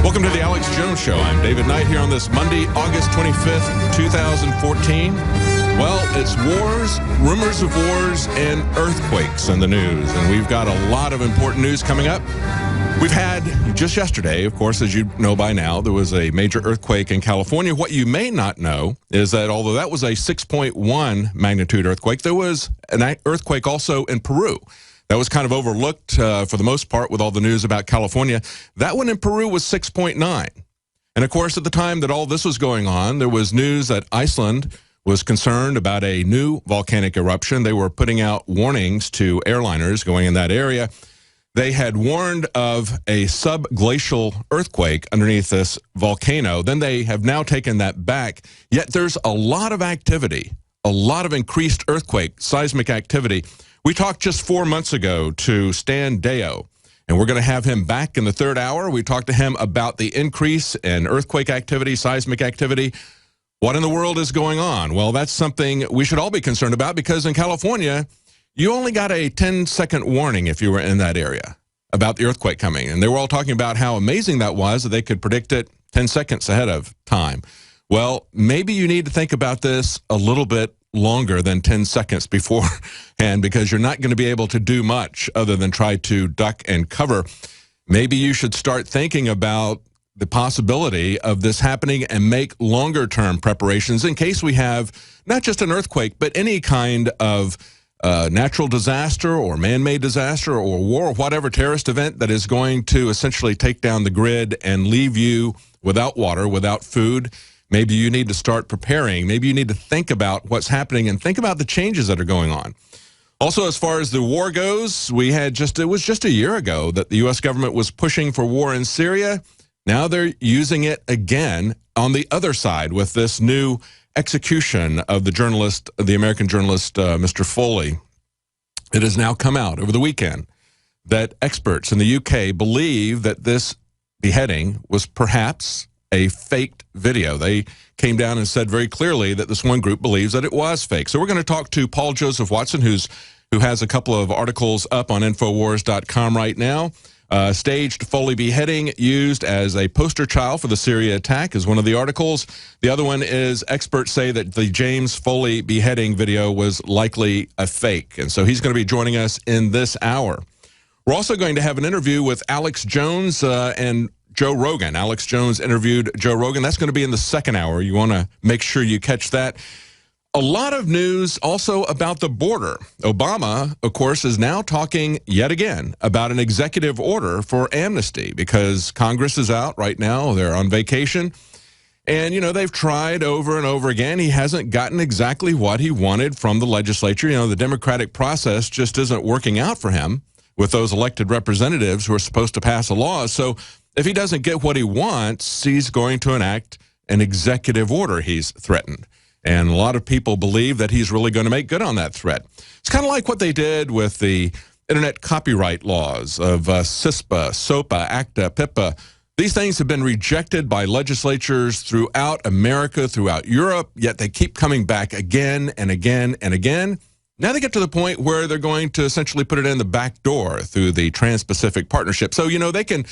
Welcome to the Alex Jones Show. I'm David Knight here on this Monday, August 25th, 2014. Well, it's wars, rumors of wars, and earthquakes in the news. And we've got a lot of important news coming up. We've had, just yesterday, of course, as you know by now, there was a major earthquake in California. What you may not know is that although that was a 6.1 magnitude earthquake, there was an earthquake also in Peru. That was kind of overlooked for the most part with all the news about California. That one in Peru was 6.9. And of course, at the time that all this was going on, there was news that Iceland was concerned about a new volcanic eruption. They were putting out warnings to airliners going in that area. They had warned of a subglacial earthquake underneath this volcano. Then they have now taken that back. Yet there's a lot of activity, a lot of increased earthquake, seismic activity. We talked just 4 months ago to Stan Deyo, and we're going to have him back in the third hour. We talked to him about the increase in earthquake activity, seismic activity. What in the world is going on? Well, that's something we should all be concerned about because in California, you only got a 10-second warning if you were in that area about the earthquake coming. And they were all talking about how amazing that was, that they could predict it 10 seconds ahead of time. Well, maybe you need to think about this a little bit longer than 10 seconds beforehand because you're not going to be able to do much other than try to duck and cover. Maybe you should start thinking about the possibility of this happening and make longer-term preparations in case we have not just an earthquake, but any kind of natural disaster or man-made disaster or war or whatever terrorist event that is going to essentially take down the grid and leave you without water, without food. Maybe you need to start preparing. Maybe you need to think about what's happening and think about the changes that are going on. Also, as far as the war goes, it was just a year ago that the U.S. government was pushing for war in Syria. Now they're using it again on the other side with this new execution of the American journalist, Mr. Foley. It has now come out over the weekend that experts in the UK believe that this beheading was perhaps a faked video. They came down and said very clearly that this one group believes that it was fake. So we're going to talk to Paul Joseph Watson, who has a couple of articles up on Infowars.com right now. Staged Foley beheading used as a poster child for the Syria attack is one of the articles. The other one is experts say that the James Foley beheading video was likely a fake. And so he's going to be joining us in this hour. We're also going to have an interview with Alex Jones and Joe Rogan. Alex Jones interviewed Joe Rogan. That's going to be in the second hour. You want to make sure you catch that. A lot of news also about the border. Obama, of course, is now talking yet again about an executive order for amnesty because Congress is out right now. They're on vacation. And, you know, they've tried over and over again. He hasn't gotten exactly what he wanted from the legislature. You know, the democratic process just isn't working out for him with those elected representatives who are supposed to pass a law. So if he doesn't get what he wants, he's going to enact an executive order, he's threatened. And a lot of people believe that he's really going to make good on that threat. It's kind of like what they did with the internet copyright laws of CISPA, SOPA, ACTA, PIPA. These things have been rejected by legislatures throughout America, throughout Europe, yet they keep coming back again and again and again. Now they get to the point where they're going to essentially put it in the back door through the Trans-Pacific Partnership. So, you know, they can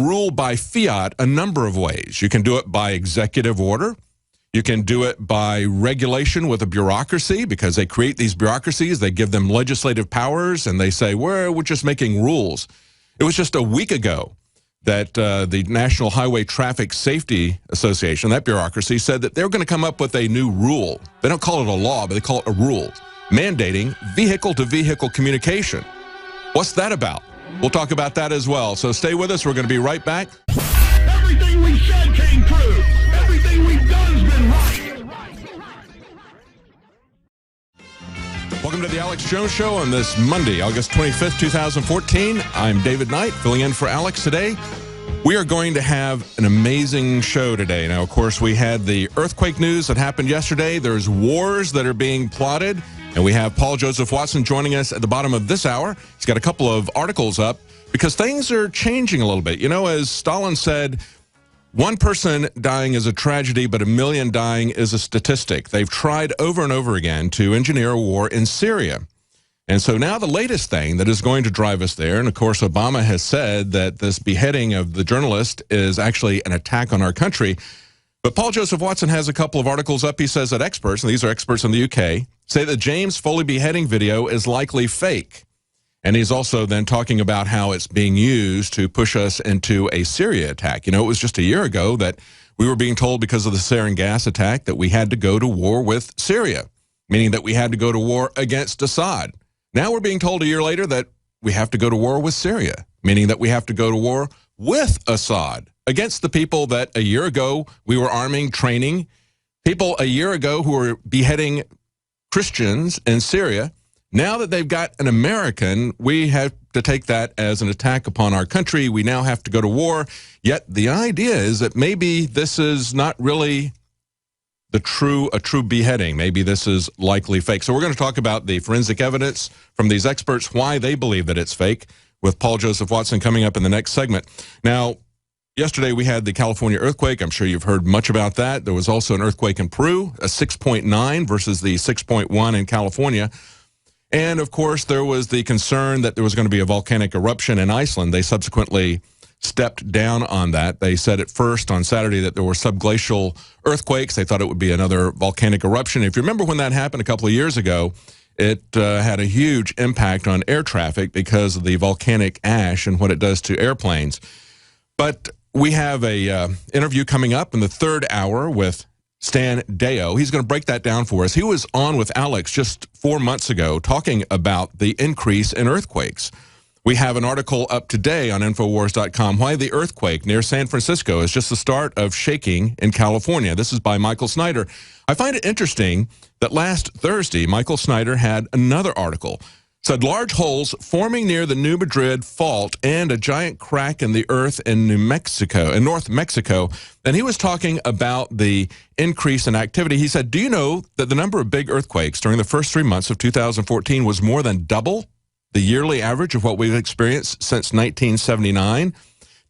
rule by fiat a number of ways. You can do it by executive order. You can do it by regulation with a bureaucracy because they create these bureaucracies. They give them legislative powers and they say, we're just making rules. It was just a week ago that the National Highway Traffic Safety Association, that bureaucracy, said that they're going to come up with a new rule. They don't call it a law, but they call it a rule, mandating vehicle-to-vehicle communication. What's that about? We'll talk about that as well. So stay with us. We're going to be right back. Everything we said came true. Everything we've done has been right. Welcome to the Alex Jones Show on this Monday, August 25th, 2014. I'm David Knight, filling in for Alex today. We are going to have an amazing show today. Now, of course, we had the earthquake news that happened yesterday. There's wars that are being plotted. And we have Paul Joseph Watson joining us at the bottom of this hour. He's got a couple of articles up because things are changing a little bit. You know, as Stalin said, one person dying is a tragedy, but a million dying is a statistic. They've tried over and over again to engineer a war in Syria. And so now the latest thing that is going to drive us there, and of course Obama has said that this beheading of the journalist is actually an attack on our country. But Paul Joseph Watson has a couple of articles up. He says that experts, and these are experts in the UK, say that James Foley beheading video is likely fake. And he's also then talking about how it's being used to push us into a Syria attack. You know, it was just a year ago that we were being told because of the sarin gas attack that we had to go to war with Syria, meaning that we had to go to war against Assad. Now we're being told a year later that we have to go to war with Syria, meaning that we have to go to war with Assad against the people that a year ago we were arming, training, people a year ago who were beheading Christians in Syria. Now that they've got an American, we have to take that as an attack upon our country. We now have to go to war. Yet the idea is that maybe this is not really a true beheading. Maybe this is likely fake. So we're going to talk about the forensic evidence from these experts, why they believe that it's fake, with Paul Joseph Watson coming up in the next segment. Now, yesterday we had the California earthquake. I'm sure you've heard much about that. There was also an earthquake in Peru, a 6.9 versus the 6.1 in California. And, of course, there was the concern that there was going to be a volcanic eruption in Iceland. They subsequently stepped down on that. They said at first on Saturday that there were subglacial earthquakes. They thought it would be another volcanic eruption. If you remember when that happened a couple of years ago, it had a huge impact on air traffic because of the volcanic ash and what it does to airplanes. But we have a interview coming up in the third hour with Stan Deyo. He's going to break that down for us. He was on with Alex just 4 months ago talking about the increase in earthquakes. We have an article up today on Infowars.com, why the earthquake near San Francisco is just the start of shaking in California. This is by Michael Snyder. I find it interesting that last Thursday, Michael Snyder had another article. Said large holes forming near the New Madrid Fault and a giant crack in the earth in North Mexico. And he was talking about the increase in activity. He said, do you know that the number of big earthquakes during the first 3 months of 2014 was more than double the yearly average of what we've experienced since 1979?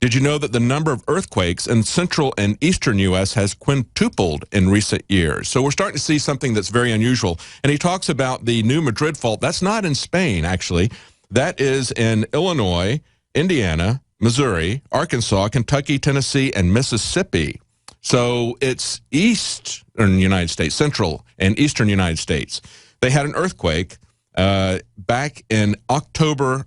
Did you know that the number of earthquakes in central and eastern U.S. has quintupled in recent years? So we're starting to see something that's very unusual. And he talks about the New Madrid Fault. That's not in Spain, actually. That is in Illinois, Indiana, Missouri, Arkansas, Kentucky, Tennessee, and Mississippi. So it's eastern United States, central and eastern United States. They had an earthquake back in December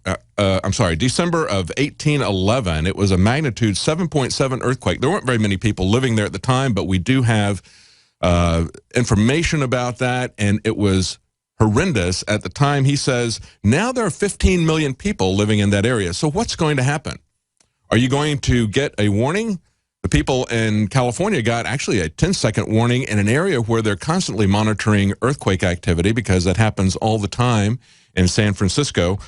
of 1811. It was a magnitude 7.7 earthquake. There weren't very many people living there at the time, but we do have information about that, and it was horrendous at the time. He says now there are 15 million people living in that area. So what's going to happen? Are you going to get a warning? The people in California got actually a 10-second warning in an area where they're constantly monitoring earthquake activity because that happens all the time in San Francisco.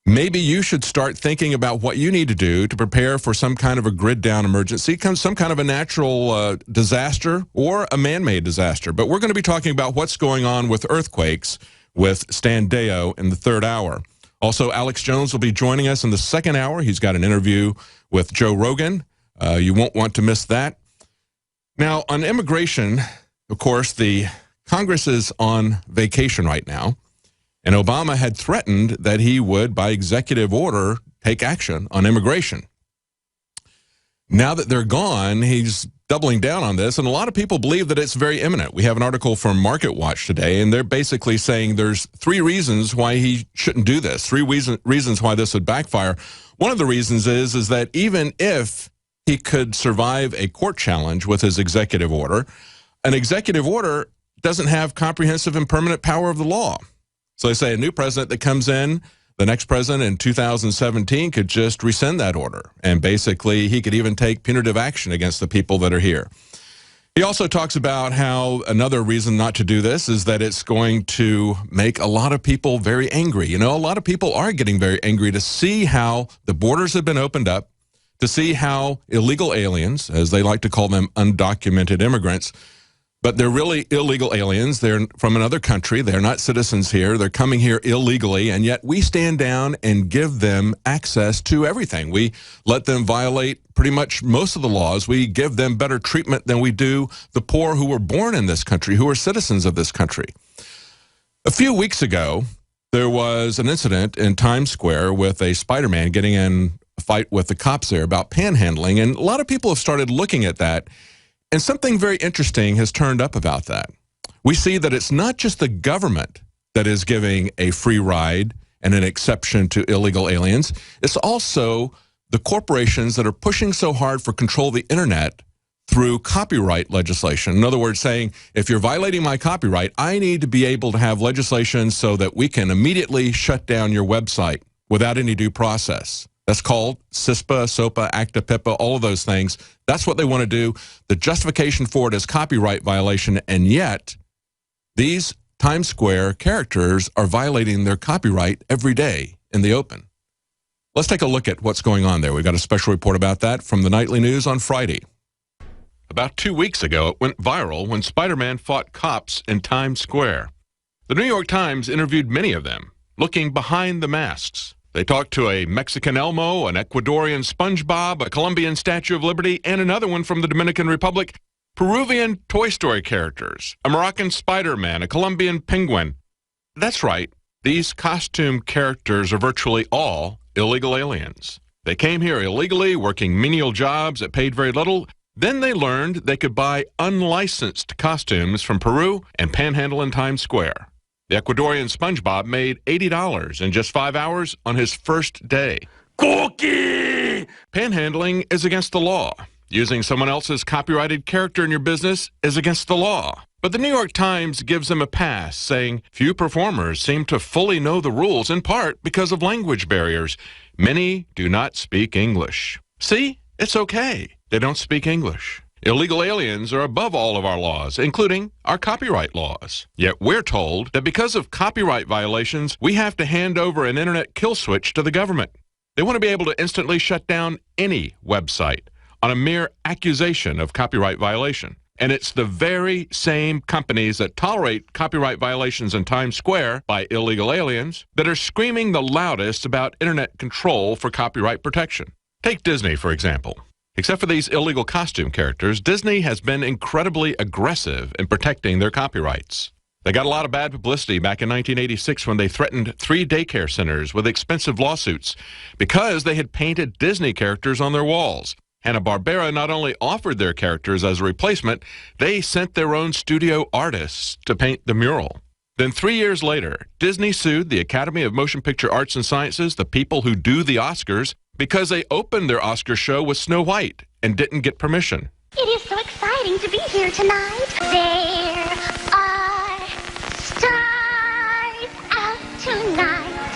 Maybe you should start thinking about what you need to do to prepare for some kind of a grid-down emergency, some kind of a natural disaster or a man-made disaster. But we're going to be talking about what's going on with earthquakes with Stan Deyo in the third hour. Also, Alex Jones will be joining us in the second hour. He's got an interview with Joe Rogan. You won't want to miss that. Now, on immigration, of course, the Congress is on vacation right now, and Obama had threatened that he would, by executive order, take action on immigration. Now that they're gone, he's doubling down on this, and a lot of people believe that it's very imminent. We have an article from Market Watch today, and they're basically saying there's 3 reasons why he shouldn't do this, 3 reasons why this would backfire. One of the reasons is that even if he could survive a court challenge with his executive order, an executive order doesn't have comprehensive and permanent power of the law. So they say a new president that comes in, the next president in 2017 could just rescind that order. And basically, he could even take punitive action against the people that are here. He also talks about how another reason not to do this is that it's going to make a lot of people very angry. You know, a lot of people are getting very angry to see how the borders have been opened up, to see how illegal aliens, as they like to call them, undocumented immigrants, but they're really illegal aliens. They're from another country. They're not citizens here. They're coming here illegally, and yet we stand down and give them access to everything. We let them violate pretty much most of the laws. We give them better treatment than we do the poor who were born in this country, who are citizens of this country. A few weeks ago, There was an incident in Times Square with a Spider-Man getting in a fight with the cops there about panhandling, and a lot of people have started looking at that, and something very interesting has turned up about that. We see that it's not just the government that is giving a free ride and an exception to illegal aliens. It's also the corporations that are pushing so hard for control of the internet through copyright legislation. In other words, saying, if you're violating my copyright, I need to be able to have legislation so that we can immediately shut down your website without any due process. That's called CISPA, SOPA, ACTA, PIPA, all of those things. That's what they want to do. The justification for it is copyright violation, and yet these Times Square characters are violating their copyright every day in the open. Let's take a look at what's going on there. We've got a special report about that from the Nightly News on Friday. About 2 weeks ago, it went viral when Spider-Man fought cops in Times Square. The New York Times interviewed many of them, looking behind the masks. They talked to a Mexican Elmo, an Ecuadorian SpongeBob, a Colombian Statue of Liberty, and another one from the Dominican Republic, Peruvian Toy Story characters, a Moroccan Spider-Man, a Colombian Penguin. That's right, these costume characters are virtually all illegal aliens. They came here illegally, working menial jobs that paid very little. Then they learned they could buy unlicensed costumes from Peru and panhandle in Times Square. The Ecuadorian SpongeBob made $80 in just 5 hours on his first day. Cookie! Panhandling is against the law. Using someone else's copyrighted character in your business is against the law. But the New York Times gives them a pass, saying few performers seem to fully know the rules, in part because of language barriers. Many do not speak English. See, it's okay. They don't speak English. Illegal aliens are above all of our laws, including our copyright laws. Yet we're told that because of copyright violations, we have to hand over an internet kill switch to the government. They want to be able to instantly shut down any website on a mere accusation of copyright violation. And it's the very same companies that tolerate copyright violations in Times Square by illegal aliens that are screaming the loudest about internet control for copyright protection. Take Disney, for example. Except for these illegal costume characters, Disney has been incredibly aggressive in protecting their copyrights. They got a lot of bad publicity back in 1986 when they threatened 3 daycare centers with expensive lawsuits because they had painted Disney characters on their walls. Hanna-Barbera not only offered their characters as a replacement, they sent their own studio artists to paint the mural. Then 3 years later, Disney sued the Academy of Motion Picture Arts and Sciences, the people who do the Oscars, because they opened their Oscar show with Snow White and didn't get permission. It is so exciting to be here tonight. There are stars out tonight.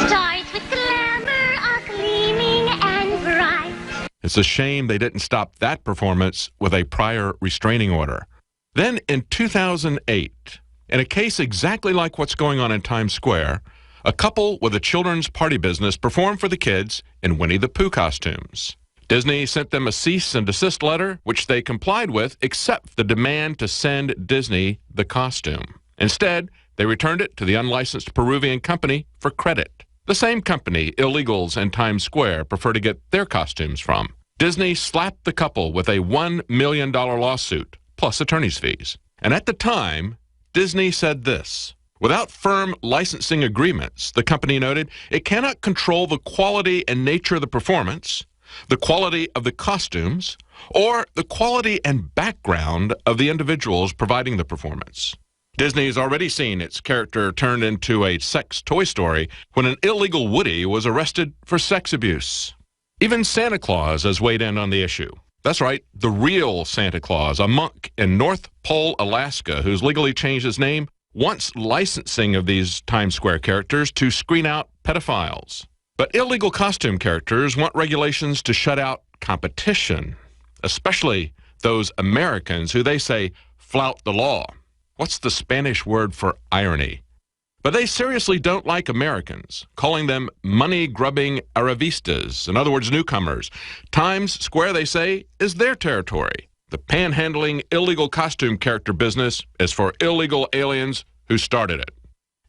Stars with glamour are gleaming and bright. It's a shame they didn't stop that performance with a prior restraining order. Then in 2008, in a case exactly like what's going on in Times Square, a couple with a children's party business performed for the kids in Winnie the Pooh costumes. Disney sent them a cease and desist letter, which they complied with, except the demand to send Disney the costume. Instead, they returned it to the unlicensed Peruvian company for credit. The same company illegals in Times Square prefer to get their costumes from. Disney slapped the couple with a $1 million lawsuit, plus attorney's fees. And at the time, Disney said this: without firm licensing agreements, the company noted, it cannot control the quality and nature of the performance, the quality of the costumes, or the quality and background of the individuals providing the performance. Disney's already seen its character turned into a sex toy story when an illegal Woody was arrested for sex abuse. Even Santa Claus has weighed in on the issue. That's right, the real Santa Claus, a monk in North Pole, Alaska, who's legally changed his name, wants licensing of these Times Square characters to screen out pedophiles. But illegal costume characters want regulations to shut out competition, especially those Americans who they say flout the law. What's the Spanish word for irony? But they seriously don't like Americans, calling them money-grubbing arrivistas, in other words, newcomers. Times Square, they say, is their territory. The panhandling illegal costume character business is for illegal aliens who started it.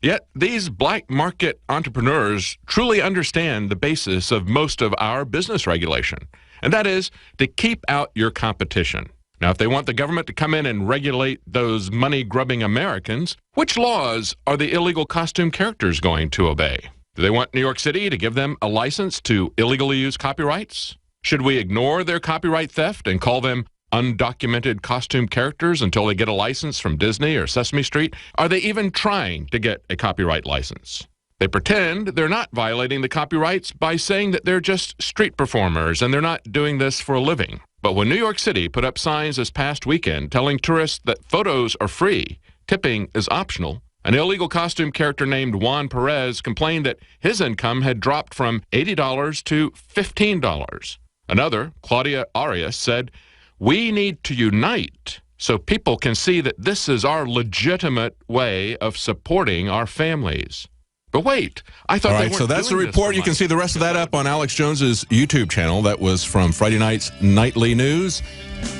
Yet these black market entrepreneurs truly understand the basis of most of our business regulation, and that is to keep out your competition. Now, if they want the government to come in and regulate those money-grubbing Americans, which laws are the illegal costume characters going to obey? Do they want New York City to give them a license to illegally use copyrights? Should we ignore their copyright theft and call them undocumented costume characters until they get a license from Disney or Sesame Street? Are they even trying to get a copyright license? They pretend they're not violating the copyrights by saying that they're just street performers and they're not doing this for a living. But when New York City put up signs this past weekend telling tourists that photos are free, tipping is optional, an illegal costume character named Juan Perez complained that his income had dropped from $80 to $15. Another, Claudia Arias, said, "We need to unite so people can see that this is our legitimate way of supporting our families." But wait, I thought All they right, weren't so that's the doing this report. for You can money. see the rest of that up on Alex Jones's YouTube channel. That was from Friday night's Nightly News.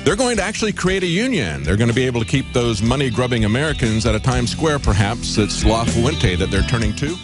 They're going to actually create a union. They're going to be able to keep those money-grubbing Americans at a Times Square, perhaps. It's La Fuente that they're turning to.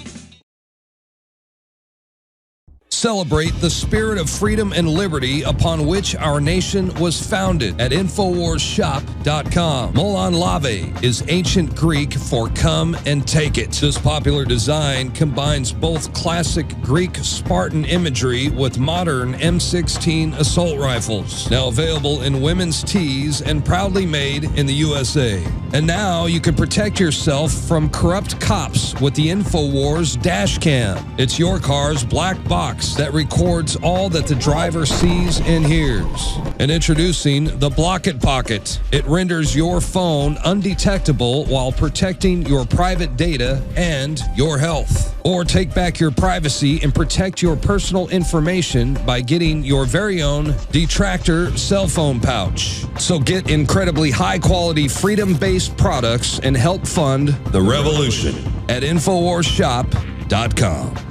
Celebrate the spirit of freedom and liberty upon which our nation was founded at InfoWarsShop.com. Molon Lave is ancient Greek for come and take it. This popular design combines both classic Greek Spartan imagery with modern M16 assault rifles. Now available in women's tees and proudly made in the USA. And now you can protect yourself from corrupt cops with the InfoWars dash cam. It's your car's black box that records all that the driver sees and hears. And introducing the Block It Pocket. It renders your phone undetectable while protecting your private data and your health. Or take back your privacy and protect your personal information by getting your very own Detractor cell phone pouch. So get incredibly high-quality, freedom-based products and help fund the revolution at InfoWarsShop.com.